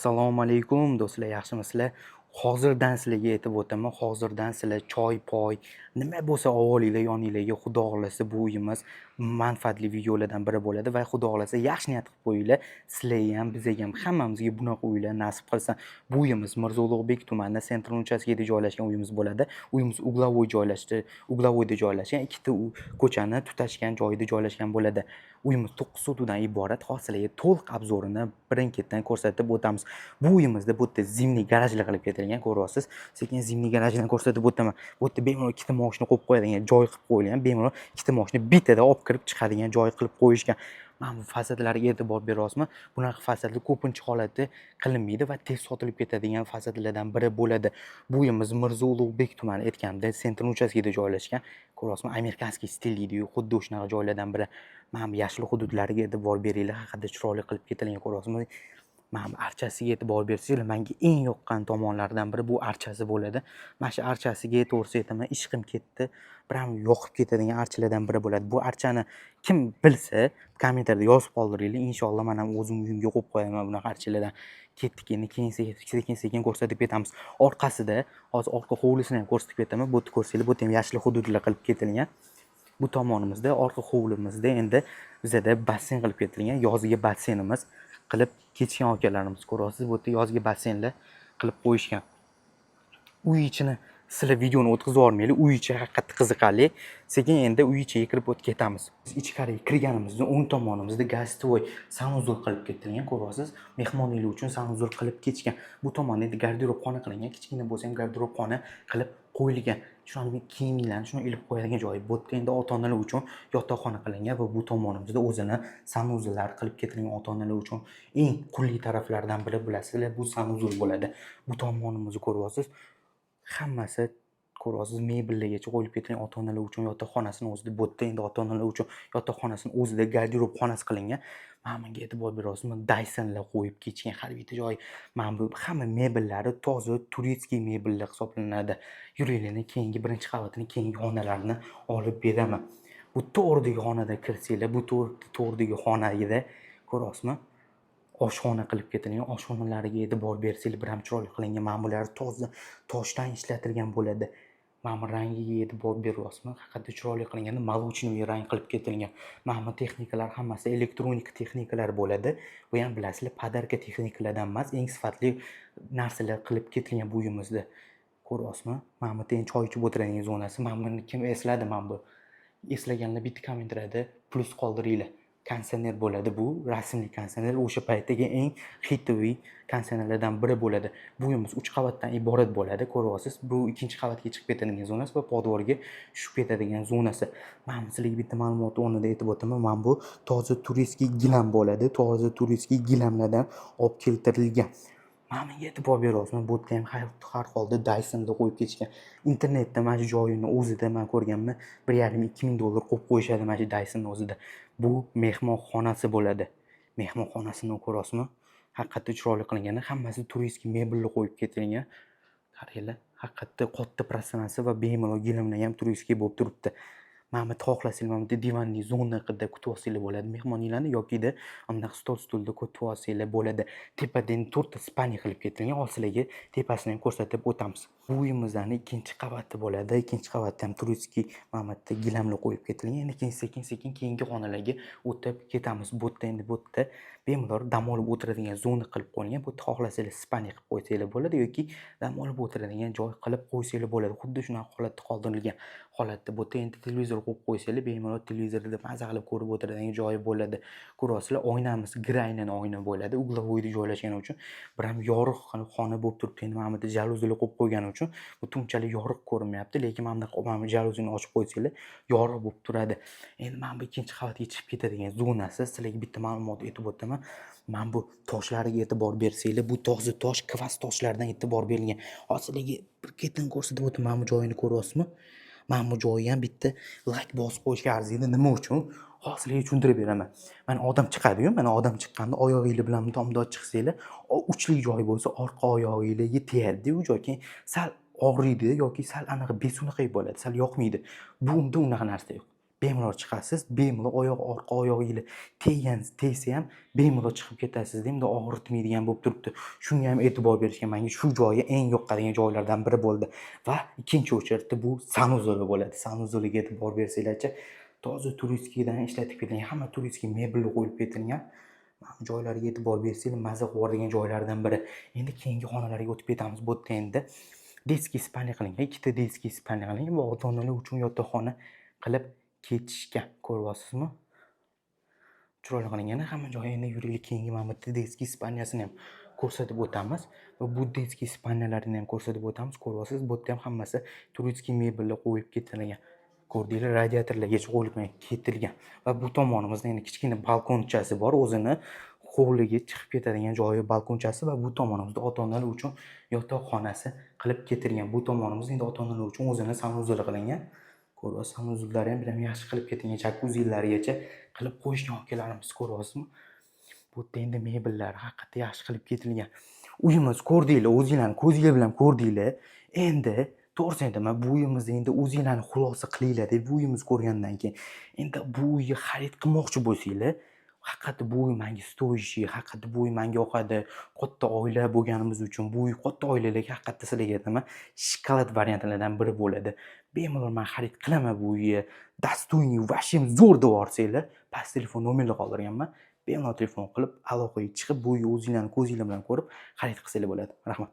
Assalomu alaykum do'stlar, yaxshimisizlar? Hozirdan sizlarga aytib o'taman, hozirdan sizlar choy, poy, nima bo'lsa olinglar yoninglarga. Xudo xolasa bu uyimiz manfaatli videolardan biri bo'ladi va xudo xolasa yaxshi niyat qilib qo'yinglar. Sizlarga ham, bizga ham, hammamizga bunaqa uylar nasib qilsin. Bu uyimiz Mirzo Ulug'bek tumanida Sentral uchastkada joylashgan uyimiz bo'ladi. Uyimiz Uglovoyda joylashgan, ikkita ko'chani tutashgan joyida joylashgan bo'ladi. Uyimiz 9 sotudan iborat. Hozirlarga to'liq obzorini birin-ketin ko'rsatib o'tamiz. Bu uyimizda bu yerda zimniy garajlar qilib ketilgan, ko'ryapsiz. Sekin zimniy garajni ko'rsatib o'taman. Bu yerda bemalol ikkita moshina qo'yib qo'yadigan joy qilib qo'yilgan. Bemalol ikkita moshina bittada olib kirib chiqadigan joy qilib qo'yishgan. Mana bu fasadlarga e'tibor beryapsizmi? Bunaqa fasadlar ko'pincha holatda qilinmaydi va tez sotilib ketadigan fasadlardan biri bo'ladi. Bu uyimiz Mirzo Ulug'bek tumani aytganimda Sentral uchastkada joylashgan. Ko'ryapsizmi? Amerikanskiy stil deydi-yu, xuddi o'shunaqa joylardan biri. Mana bu yashil hududlariga e'tibor beringlar, haqiqatda chiroyli qilib ketilgan, ko'ryapsizmi? Mana bu archasiga e'tibor bersanglar, menga eng yoqqan tomonlaridan biri bu archasi bo'ladi. Mana shu archasiga to'g'risi aytaman, ishqim ketdi. Biram yoqib ketadigan archalardan biri bo'ladi. Bu archani kim bilsa, kommentariyada yozib qoldiringlar. Inshaalloh men ham o'zim uyimga qo'yib qo'yaman bunaqa archalardan. Ketdik, endi sekin ko'rsatib ketamiz. Orqasida, hozir orqa hovlisini ham ko'rsatib ketaman. Bu yerda ko'rsanglar, bu yerda ham yashil hududlar qilib ketilgan. Bu tomonimizda, orqa hovlimizda endi bizada basseyn qilib ketilgan. Yozgi basseynimiz qilib ketgan akalarimiz, ko'ryapsiz, bu yerda yozgi basseynlar qilib qo'yishgan. Uy ichini sizlar videoni o'tkazib olmaylik. Uy ichi haqiqatda qiziqarli. Sekin endi uy ichiga kirib o'tib ketamiz. Biz ichkariga kirganimizda o'ng tomonimizda gazetoy sanuzul qilib ketilgan, ko'ryapsiz. Mehmonlar uchun sanuzul qilib ketgan. Bu tomonda endi garderobxona qilingan, kichkina bo'lsa ham garderobxona qilib qo'yilgan. Shuni kiyimlarni shuni ilib qo'yadigan joyi. Bu yerda endi ota-onalar uchun yotoqxona qilingan va bu tomonimizda o'zini sanuzullar qilib ketilgan ota-onalar uchun eng qulay taraflardan biri bilasizlar, bu sanuzul bo'ladi. Bu tomonimizni ko'ryapsiz. Hammasi ko'ryapsiz, mebellargacha qo'yilib ketilgan ota-onalar uchun yotoqxonasini o'zida, bu yerda endi ota-onalar uchun yotoqxonasini o'zida garderobxonasi qilingan. Mana bunga e'tibor beryapsizmi? Dysonlar qo'yib ketgan har bitta joy. Mana bu hamma mebellari toza turetskiy mebellar hisoblanadi. Yuringlarni keyingi birinchi qavatini, keyingi xonalarini olib beraman. Bu to'g'ridagi xonada kirsanglar, bu to'g'ridagi xonada ko'ryapsizmi? Oshxona qilib ketilgan. Oshxonalariga e'tibor bersanglar, biram chiroyli qilingan. Mana bular toza toshdan ishlatilgan bo'ladi. Mana bu rangiga e'tibor beryapsizmi? Haqiqatda chiroyli qilingan, молочный rang qilib ketilgan. Mana bu texnikalar hammasi elektronik texnikalar bo'ladi. Bu ham bilasizlar, podarka texnikalardan emas, eng sifatli narsalar qilib ketilgan bu uyimizda. Ko'ryapsizmi? Mana bu yerda choy ichib o'tiradigan zonasi. Mana buni kim esladi? Mana bu eslaganlar bitta kommentariyada plus qoldiringlar. Kondisioner bo'ladi bu, rasmli kondisioner. O'sha paytdagi eng xitoviy konditsionerlardan biri bo'ladi. Bu uyimiz 3 qavatdan iborat bo'ladi, ko'ryapsiz. Bu ikkinchi qavatga chiqib ketadigan zonasi va podvorga tushib ketadigan zonasi. Mana sizlarga bitta ma'lumot o'rnida aytib o'taman. Mana bu toza turistskiy gilam bo'ladi. Toza turistskiy gilamlardan olib keltirilgan. Mana bunga e'tibor beryapsizmi? Bu yerda ham har holda Dyson'da qo'yib ketishgan. Internetda mana shu joyini o'zida men ko'rganman, 1,5-2 ming dollar qo'yib qo'yishadi mana shu Dyson'ni o'zida. Bu mehmonxonasi bo'ladi. Mehmonxonasini ko'ryapsizmi? Haqiqatda chiroyli qilingan. Hammasi turistskiy mebellar qo'yib ketilgan. Qaranglar, haqiqatda katta prostransiya va bemalol gilamlar ham turistskiy bo'lib turibdi. Mana bu xohlasanglar, mana bu divanli zona qilib kutib olsanglar bo'ladi mehmonlarni, yokida undaq stolda kutib olsanglar bo'ladi. Tepadan 4 ta spalni qilib ketilgan. Hozirlarga tepasini ham ko'rsatib o'tamiz. Bu uyimizning ikkinchi qavati bo'ladi. Ikkinchi qavatda ham turistskiy mana bu yerda gilamlar qo'yib ketilgan. Endi sekin keyingi xonalarga o'tib ketamiz. Bu yerda endi bu yerda bemalol dam olib o'tiradigan zona qilib qo'yilgan. Bu yerda xohlasanglar spalni qilib qo'ysanglar bo'ladi yoki dam olib o'tiradigan joy qilib qo'ysanglar bo'ladi. Xuddi shunaqa holatda qoldirilgan. Holatda bu yerda endi televizor qo'yib qo'ysanglar, bemalol televizorda maza qilib ko'rib o'tiradigan joyi bo'ladi. Ko'ryapsizlar, oynamiz graynan oyna bo'ladi. Uglovoyda joylashgani uchun bir ham yorug' xona bo'lib turibdi. Endi mana bu yerda jaluzilar qo'yib qo'ygani uchun bu unchalik yorug' ko'rinmayapti, lekin mana bu jaluzini ochib qo'ysanglar yorug' bo'lib turadi. Endi mana bu ikkinchi qavatga chiqib ketadigan zonasi. Sizlarga bitta ma'lumot aytib o'taman. Mana bu toshlariga e'tibor bersanglar, bu toza tosh, kvas toshlardan e'tibor berilgan. Hozirlarga bir ketin ko'rsatib o'taman, mana bu joyini ko'ryapsizmi? Mana bu joyi ham bitta like bosib qo'yishga arziydi. Nima uchun? Hozirlarga tushuntirib beraman. Mana odam chiqadi-yu, mana odam chiqqanda oyog'inglar bilan tomdod chiqsanglar, uchli joy bo'lsa orqa oyog'inglarga tegadi u joy. Keyin sal og'riydi yoki sal anaqa besunuqay bo'ladi, sal yoqmaydi. Bu unda unaqa narsa yo'q. bemalol chiqasiz, bemalol orqa oyog'ingizga tegsa ham bemalol chiqib ketasiz, endi og'ritmaydigan bo'lib turibdi. Shunga ham e'tibor berishga menga shu joyi eng yoqadigan joylardan biri bo'ldi. Va ikkinchi очередda bu sanuzeli bo'ladi. Sanuzuliga e'tibor bersanglarchi, toza turistskidan ishlatib ketilgan, hamma turistik mebellar qo'yib ketilgan. Mana joylarga e'tibor bersanglar, maza qiladigan joylardan biri. Endi keyingi xonalarga o'tib ketamiz. Bu yerda endi детский spalnya qilingan, ikkita детский spalnya qilingan va ota-onalar uchun yotoqxona qilib ketishgan. Ko'ryapsizmi? Chiroyli qilingan. Hamma joyi endi yuraylik, keyingi mana bu yerda детский spalnyasini ham ko'rsatib o'tamiz va bu детский spalnyalarini ham ko'rsatib o'tamiz. Ko'ryapsiz, bu yerda ham hammasi turistik mebellar qo'yib ketilgan. Ko'rdinglar, radiatorlargacha qo'yib ketilgan va bu tomonimizda endi kichkina balkonchasi bor, o'zini hovliga chiqib ketadigan joyi balkonchasi va bu tomonimizda ota-onalar uchun yotoqxonasi qilib ketilgan. Bu tomonimizda endi ota-onalar uchun o'zini sanuzeli qilingan. Ko'ryapsiz, sanuzullari ham biram yaxshi qilib ketilgan, jakuzilargacha qilib qo'yishgan akalarimiz, ko'ryapsizmi? Bu yerda endi mebellar haqiqatda yaxshi qilib ketilgan. Uyimiz ko'rdinglar, o'zinglarning ko'zinglar bilan ko'rdinglar. Endi to'g'risini aytaman, bu uyimizni endi o'zinglarni xulosa qilinglar-da, bu uyimizni ko'rgandan keyin. Endi bu uyni xarid qilmoqchi bo'lsanglar, haqiqatda bu uy menga stoyishi, haqiqatda bu uy menga yoqadi. Katta oila bo'lganimiz uchun bu uy katta oilalarga haqiqatda sizlarga aytaman, shokolad variantlardan biri bo'ladi. Bemalol men xarid qilaman bu uyni. Достойный, вообще zo'r deb yuborsanglar, past telefon nomerni qoldirganman. Bemalol telefon qilib, aloqaga chiqib, bu uyni o'zinglarning ko'zinglar bilan ko'rib xarid qilsanglar bo'ladi. Rahmat.